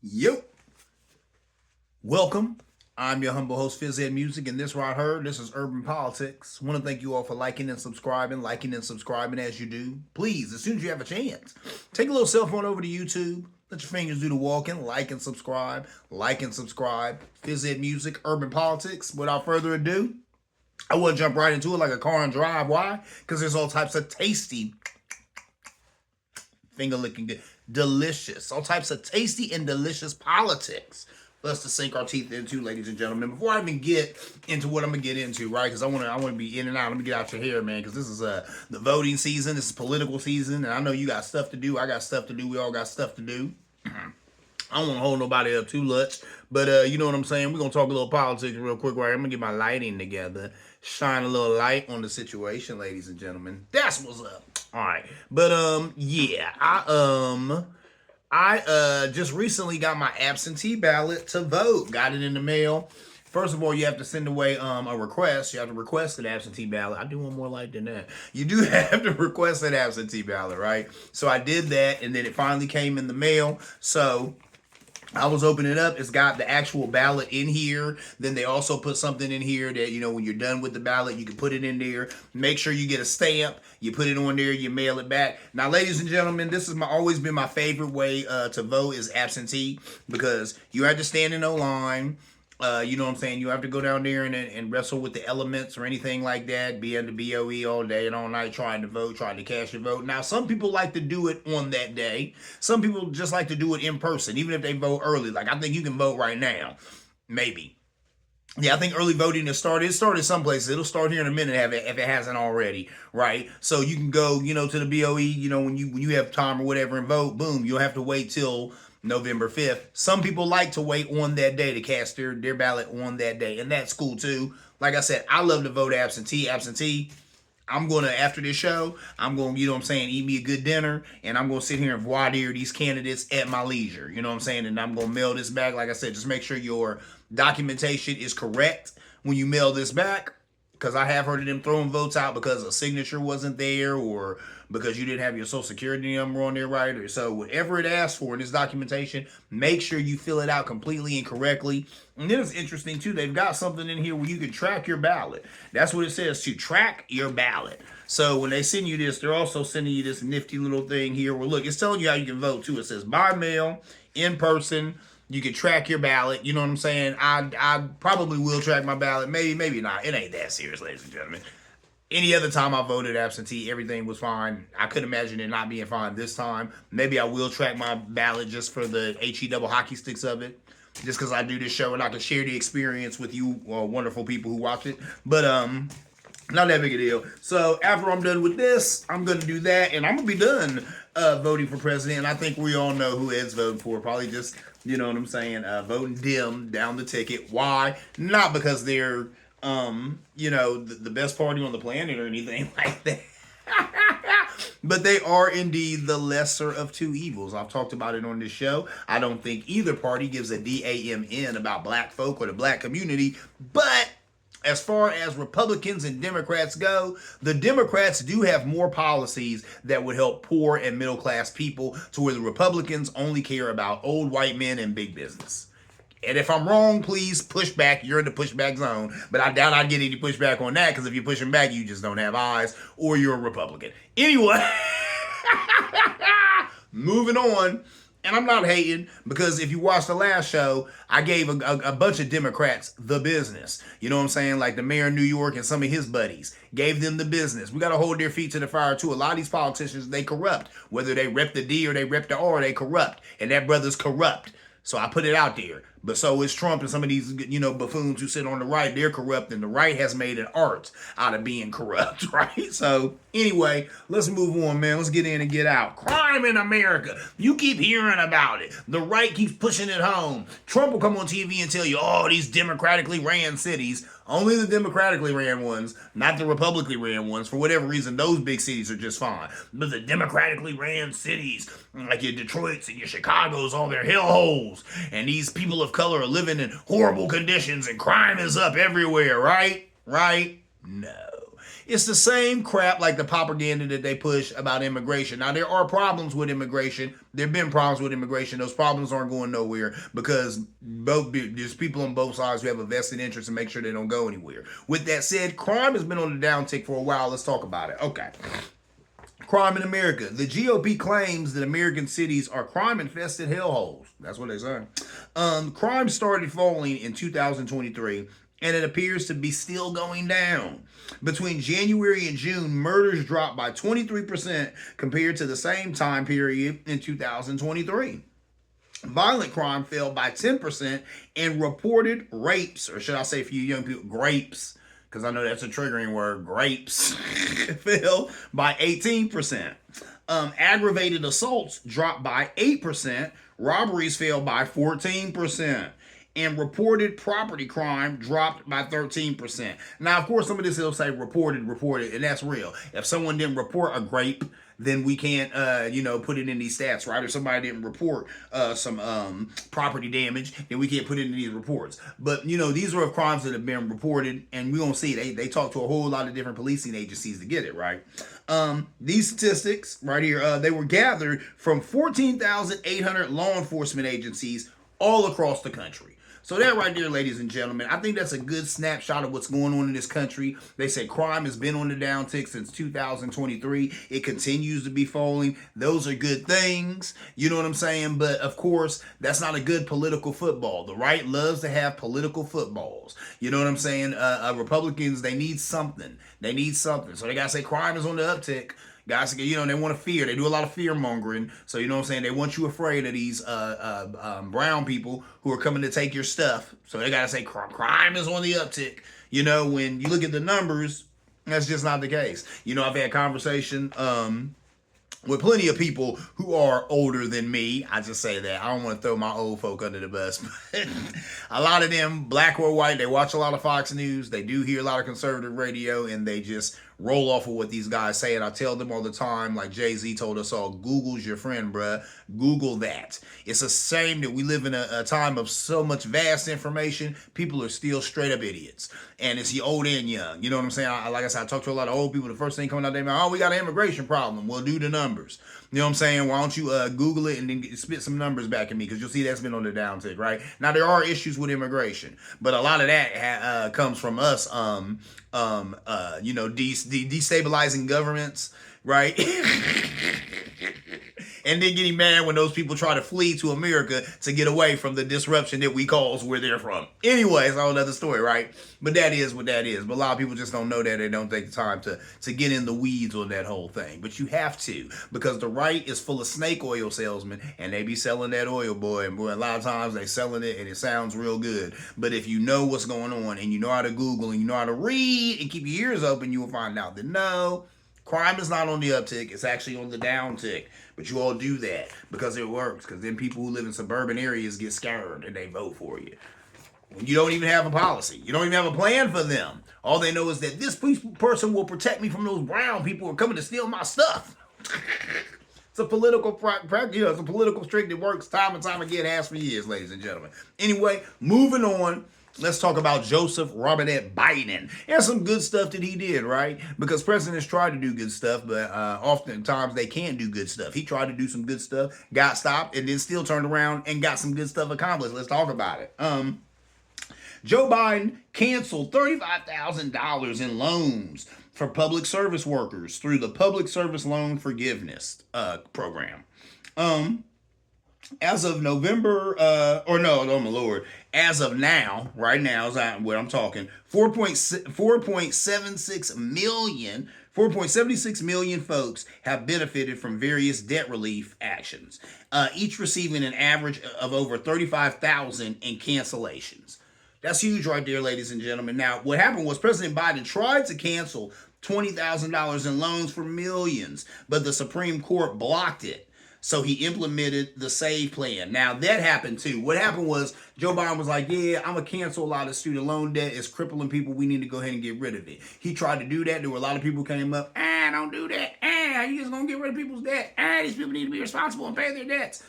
Yo, welcome. I'm your humble host, Fizz Ed Music, and this right here, this is Urban Politics. Want to thank you all for liking and subscribing as you do. Please, as soon as you have a chance, take a little cell phone over to YouTube. Let your fingers do the walking. Like and subscribe. Like and subscribe. Fizz Ed Music, Urban Politics. Without further ado, I want to jump right into it like a car and drive. Why? Because there's all types of tasty, finger licking good, delicious, all types of tasty and delicious politics for us to sink our teeth into, ladies and gentlemen. Before I even get into what I'm gonna get into, right? Because I want to be in and out. Let me get out your hair, man. Because this is the voting season. This is political season, and I know you got stuff to do. I got stuff to do. We all got stuff to do. I don't want to hold nobody up too much, but you know what I'm saying? We're going to talk a little politics real quick, right? I'm going to get my lighting together, shine a little light on the situation, ladies and gentlemen. That's what's up. All right. But, yeah, I just recently got my absentee ballot to vote. Got it in the mail. First of all, you have to send away a request. You have to request an absentee ballot. I do want more light than that. You do have to request an absentee ballot, right? So I did that, and then it finally came in the mail. So I was opening it up. It's got the actual ballot in here. Then they also put something in here that, when you're done with the ballot, you can put it in there. Make sure you get a stamp. You put it on there. You mail it back. Now, ladies and gentlemen, this is always been my favorite way to vote is absentee, because you have to stand in no line. You know what I'm saying? You have to go down there and wrestle with the elements or anything like that. Be in the BOE all day and all night trying to vote, trying to cast your vote. Now, some people like to do it on that day. Some people just like to do it in person, even if they vote early. Like, I think you can vote right now. Maybe. Yeah, I think early voting has started. It started some places. It'll start here in a minute if it hasn't already, right? So you can go, to the BOE, when you have time or whatever and vote, boom, you'll have to wait till November 5th. Some people like to wait on that day to cast their ballot on that day, and that's cool too. Like I said, I love to vote absentee. I'm going to, after this show, I'm going to, eat me a good dinner, and I'm going to sit here and voir dire these candidates at my leisure, you know what I'm saying? And I'm going to mail this back. Like I said, just make sure your documentation is correct when you mail this back, because I have heard of them throwing votes out because a signature wasn't there or because you didn't have your social security number on there right. Or so whatever it asks for in this documentation, make sure you fill it out completely and correctly. And then it's interesting too, they've got something in here where you can track your ballot. That's what it says, to track your ballot. So when they send you this, they're also sending you this nifty little thing here where, look, it's telling you how you can vote too. It says by mail, in person. You can track your ballot. You know what I'm saying? I probably will track my ballot. Maybe not. It ain't that serious, ladies and gentlemen. Any other time I voted absentee, everything was fine. I couldn't imagine it not being fine this time. Maybe I will track my ballot just for the HE double hockey sticks of it, just because I do this show and I can share the experience with you wonderful people who watch it. But not that big a deal. So after I'm done with this, I'm going to do that, and I'm going to be done voting for president. And I think we all know who Ed's voting for. Probably just, you know what I'm saying, voting dim down the ticket. Why? Not because they're, the best party on the planet or anything like that. But they are indeed the lesser of two evils. I've talked about it on this show. I don't think either party gives a damn about black folk or the black community. But as far as Republicans and Democrats go, the Democrats do have more policies that would help poor and middle class people, to where the Republicans only care about old white men and big business. And if I'm wrong, please push back. You're in the pushback zone. But I doubt I'd get any pushback on that, because if you're pushing back, you just don't have eyes, or you're a Republican. Anyway, moving on. And I'm not hating, because if you watched the last show, I gave a bunch of Democrats the business. You know what I'm saying? Like the mayor of New York and some of his buddies gave them the business. We got to hold their feet to the fire too. A lot of these politicians, they corrupt. Whether they rep the D or they rep the R, they corrupt. And that brother's corrupt. So I put it out there. But so is Trump and some of these, buffoons who sit on the right. They're corrupt, and the right has made an art out of being corrupt, right? So anyway, let's move on, man. Let's get in and get out. Crime in America. You keep hearing about it. The right keeps pushing it home. Trump will come on TV and tell you, oh, these democratically ran cities. Only the democratically ran ones, not the republicly ran ones. For whatever reason, those big cities are just fine. But the democratically ran cities, like your Detroits and your Chicagos, all their hellholes. And these people of color are living in horrible conditions, and crime is up everywhere, right? Right? No. It's the same crap like the propaganda that they push about immigration. Now, there are problems with immigration. There have been problems with immigration. Those problems aren't going nowhere because there's people on both sides who have a vested interest in make sure they don't go anywhere. With that said, crime has been on the downtick for a while. Let's talk about it. Okay. Crime in America. The GOP claims that American cities are crime-infested hellholes. That's what they say. Crime started falling in 2023, and it appears to be still going down. Between January and June, murders dropped by 23% compared to the same time period in 2023. Violent crime fell by 10%, and reported rapes, or should I say for you young people, grapes, because I know that's a triggering word, grapes, fell by 18%. Aggravated assaults dropped by 8%. Robberies fell by 14%. And reported property crime dropped by 13%. Now, of course, some of this will say reported, and that's real. If someone didn't report a grape, then we can't, put it in these stats, right? If somebody didn't report some property damage, then we can't put it in these reports. But, these are crimes that have been reported, and we don't see it. They talk to a whole lot of different policing agencies to get it, right? These statistics right here, they were gathered from 14,800 law enforcement agencies all across the country. So that right there, ladies and gentlemen, I think that's a good snapshot of what's going on in this country. They say crime has been on the downtick since 2023. It continues to be falling. Those are good things. You know what I'm saying? But of course, that's not a good political football. The right loves to have political footballs. You know what I'm saying? Republicans, they need something. They need something. So they got to say crime is on the uptick. Guys, they want to fear. They do a lot of fear mongering. So, you know what I'm saying? They want you afraid of these brown people who are coming to take your stuff. So they got to say crime is on the uptick. When you look at the numbers, that's just not the case. I've had conversation with plenty of people who are older than me. I just say that. I don't want to throw my old folk under the bus. But a lot of them, black or white, they watch a lot of Fox News. They do hear a lot of conservative radio, and they just roll off of what these guys say. And I tell them all the time, like Jay-Z told us all, Google's your friend, bruh. Google that. It's a shame that we live in a time of so much vast information. People are still straight up idiots. And it's the old and young. You know what I'm saying? Like I said, I talk to a lot of old people. The first thing coming out their mouth, we got an immigration problem. Well, do the numbers. You know what I'm saying? Why don't you Google it and then spit some numbers back at me? Because you'll see that's been on the downtick, right? Now, there are issues with immigration. But a lot of that comes from us, destabilizing governments, right? And then getting mad when those people try to flee to America to get away from the disruption that we cause where they're from. Anyway, it's a whole other story, right? But that is what that is. But a lot of people just don't know that. They don't take the time to get in the weeds on that whole thing. But you have to, because the right is full of snake oil salesmen, and they be selling that oil, boy. And boy, a lot of times they selling it and it sounds real good. But if you know what's going on and you know how to Google and you know how to read and keep your ears open, you will find out that no, crime is not on the uptick. It's actually on the downtick. But you all do that because it works. Because then people who live in suburban areas get scared and they vote for you. When you don't even have a policy. You don't even have a plan for them. All they know is that this person will protect me from those brown people who are coming to steal my stuff. It's a political practice. It's a political trick that works time and time again, has for years, ladies and gentlemen. Anyway, moving on. Let's talk about Joseph Robinette Biden and some good stuff that he did, right? Because presidents try to do good stuff, but oftentimes they can't do good stuff. He tried to do some good stuff, got stopped, and then still turned around and got some good stuff accomplished. Let's talk about it. Joe Biden canceled $35,000 in loans for public service workers through the Public Service Loan Forgiveness program. As of November, as of now, right now is what I'm talking, 4.76 million folks have benefited from various debt relief actions, each receiving an average of over 35,000 in cancellations. That's huge right there, ladies and gentlemen. Now, what happened was President Biden tried to cancel $20,000 in loans for millions, but the Supreme Court blocked it. So he implemented the SAVE plan. Now, that happened too. What happened was Joe Biden was like, yeah, I'm going to cancel a lot of student loan debt. It's crippling people. We need to go ahead and get rid of it. He tried to do that. There were a lot of people who came up, don't do that. You just going to get rid of people's debt. These people need to be responsible and pay their debts.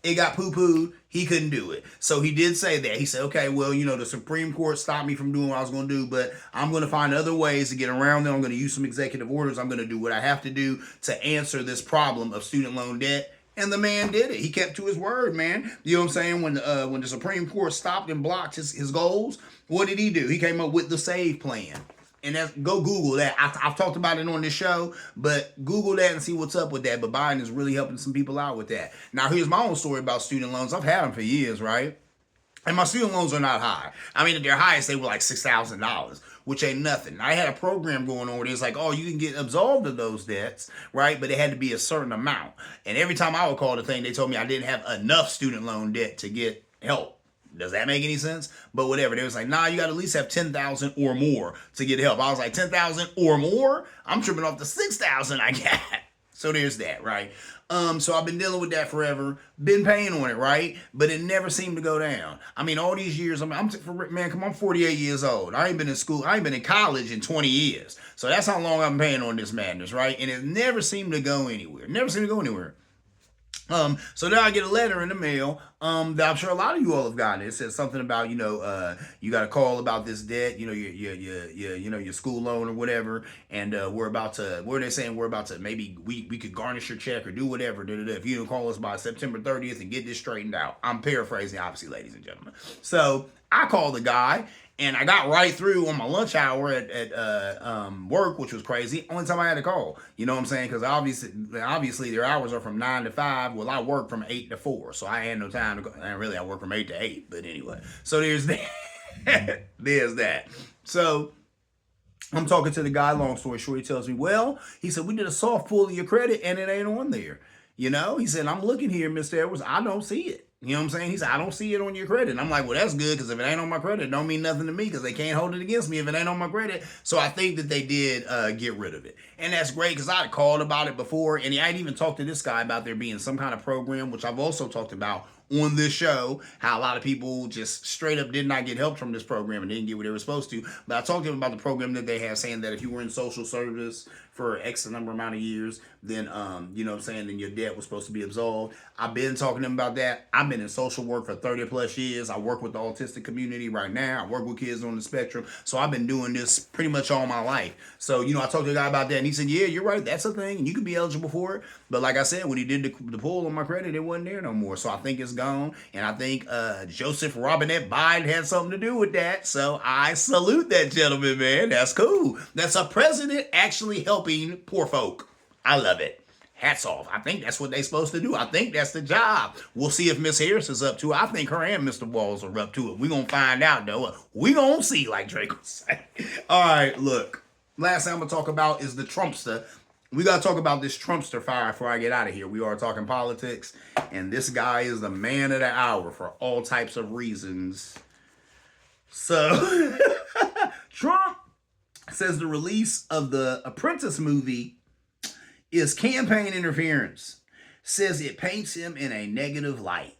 It got poo-pooed. He couldn't do it. So he did say that. He said, okay, well, the Supreme Court stopped me from doing what I was going to do, but I'm going to find other ways to get around them. I'm going to use some executive orders. I'm going to do what I have to do to answer this problem of student loan debt. And the man did it. He kept to his word, man. You know what I'm saying? When the Supreme Court stopped and blocked his goals, what did he do? He came up with the SAVE plan. And go Google that. I've talked about it on this show, but Google that and see what's up with that. But Biden is really helping some people out with that. Now, here's my own story about student loans. I've had them for years, right? And my student loans are not high. I mean, at their highest, they were like $6,000, which ain't nothing. I had a program going on where it's like, oh, you can get absolved of those debts, right? But it had to be a certain amount. And every time I would call the thing, they told me I didn't have enough student loan debt to get help. Does that make any sense? But whatever. They was like, nah, you got to at least have 10,000 or more to get help. I was like, 10,000 or more? I'm tripping off the 6,000 I got. So there's that, right? So I've been dealing with that forever, been paying on it, right? But it never seemed to go down. I mean, all these years, I'm 48 years old. I ain't been in school, I ain't been in college in 20 years. So that's how long I've been paying on this madness, right? And it never seemed to go anywhere. Never seemed to go anywhere. So now I get a letter in the mail, that I'm sure a lot of you all have gotten. It says something about, you got to call about this debt, your school loan or whatever. And, they're saying we're about to, maybe we could garnish your check or do whatever. If you don't call us by September 30th and get this straightened out. I'm paraphrasing, obviously, ladies and gentlemen. So I called the guy. And I got right through on my lunch hour at work, which was crazy. Only time I had to call. You know what I'm saying? Because obviously their hours are from 9 to 5. Well, I work from 8 to 4. So I had no time to go. And really, I work from 8 to 8. But anyway. So there's that. There's that. So I'm talking to the guy. Long story short, he tells me, well, he said, we did a soft pull of your credit and it ain't on there. He said, I'm looking here, Mr. Edwards. I don't see it. You know what I'm saying? He said, I don't see it on your credit. And I'm like, well, that's good, because if it ain't on my credit, it don't mean nothing to me, because they can't hold it against me if it ain't on my credit. So I think that they did get rid of it. And that's great, because I had called about it before, and I had even talked to this guy about there being some kind of program, which I've also talked about on this show, how a lot of people just straight up did not get help from this program and didn't get what they were supposed to. But I talked to him about the program that they have, saying that if you were in social service for X number amount of years, then, then your debt was supposed to be absolved. I've been talking to him about that. I've been in social work for 30 plus years. I work with the autistic community right now. I work with kids on the spectrum. So I've been doing this pretty much all my life. So, I talked to a guy about that, and he said, yeah, you're right. That's a thing, and you could be eligible for it. But like I said, when he did the pull on my credit, it wasn't there no more. So I think it's gone. And I think Joseph Robinette Biden had something to do with that. So I salute that gentleman, man. That's cool. That's a president actually helping poor folk. I love it. Hats off. I think that's what they're supposed to do. I think that's the job. We'll see if Miss Harris is up to it. I think her and Mr. Walls are up to it. We're going to find out, though. We're going to see, like Drake would say. All right, look. Last thing I'm going to talk about is the Trumpster. We got to talk about this Trumpster fire before I get out of here. We are talking politics, and this guy is the man of the hour for all types of reasons. So, Trump says the release of the Apprentice movie is campaign interference. Says it paints him in a negative light.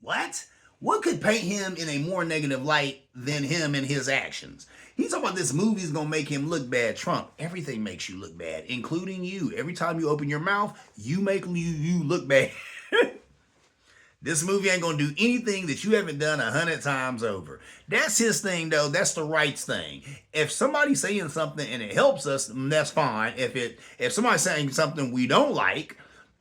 What? What could paint him in a more negative light than him and his actions? He's talking about this movie's gonna make him look bad. Trump, everything makes you look bad, including you. Every time you open your mouth, you make you look bad. This movie ain't gonna do anything that you haven't done 100 times over. That's his thing, though. That's the rights thing. If somebody's saying something and it helps us, that's fine. If somebody's saying something we don't like,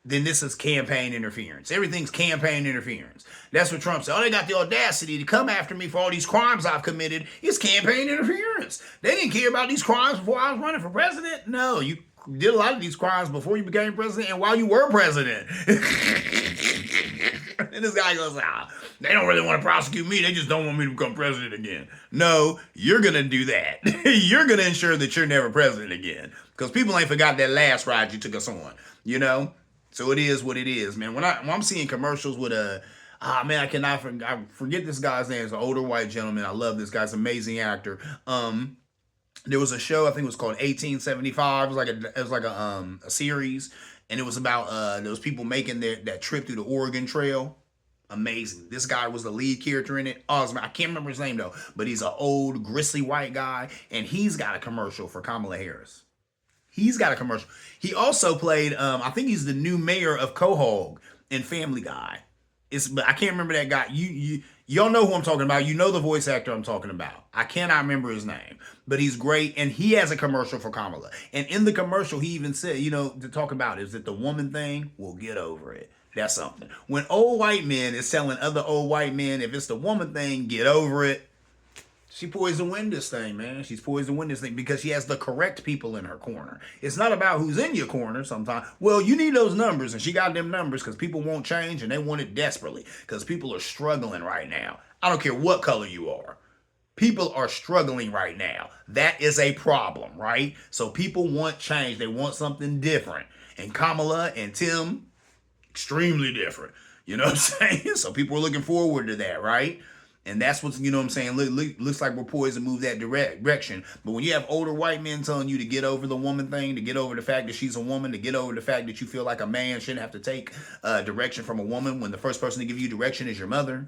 then this is campaign interference. Everything's campaign interference. That's what Trump said. Oh, they got the audacity to come after me for all these crimes I've committed. It's campaign interference. They didn't care about these crimes before I was running for president. No, you did a lot of these crimes before you became president and while you were president. And this guy goes, they don't really want to prosecute me. They just don't want me to become president again. No, you're going to do that. You're going to ensure that you're never president again. Because people ain't forgot that last ride you took us on, So it is what it is, man. When I'm seeing commercials with I forget this guy's name. It's an older white gentleman. I love this guy. He's an amazing actor. There was a show, I think it was called 1875. It was like a series, and it was about those people making that trip through the Oregon Trail. Amazing. This guy was the lead character in it. Awesome. I can't remember his name though, but he's an old, gristly white guy, and he's got a commercial for Kamala Harris. He's got a commercial. He also played, I think he's the new mayor of Quahog. in Family Guy. But I can't remember that guy. Y'all know who I'm talking about. You know the voice actor I'm talking about. I cannot remember his name, but he's great, and he has a commercial for Kamala. And in the commercial, he even said, to talk about is that the woman thing, we'll get over it. That's something. When old white men is telling other old white men, if it's the woman thing, get over it. She poised to win this thing, man. She's poised to win this thing because she has the correct people in her corner. It's not about who's in your corner sometimes. Well, you need those numbers, and she got them numbers because people won't change, and they want it desperately because people are struggling right now. I don't care what color you are. People are struggling right now. That is a problem, right? So people want change. They want something different. And Kamala and Tim, extremely different. You know what I'm saying? So people are looking forward to that, right? And that's what's, what I'm saying, looks like we're poised to move that direction. But when you have older white men telling you to get over the woman thing, to get over the fact that she's a woman, to get over the fact that you feel like a man shouldn't have to take direction from a woman when the first person to give you direction is your mother,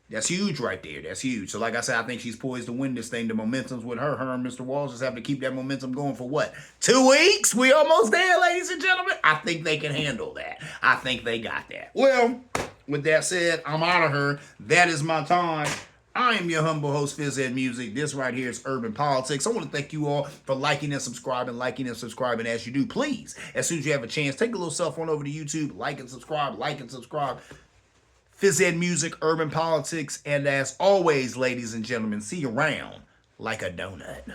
that's huge right there. That's huge. So like I said, I think she's poised to win this thing. The momentum's with her. Her and Mr. Walls just have to keep that momentum going for what? 2 weeks? We almost there, ladies and gentlemen. I think they can handle that. I think they got that. Well, with that said, I'm out of here. That is my time. I am your humble host, Phys Ed Music. This right here is Urban Politics. I want to thank you all for liking and subscribing. As you do, please, as soon as you have a chance, take a little cell phone over to YouTube, like and subscribe. Phys Ed Music, Urban Politics, and as always, ladies and gentlemen, see you around like a donut.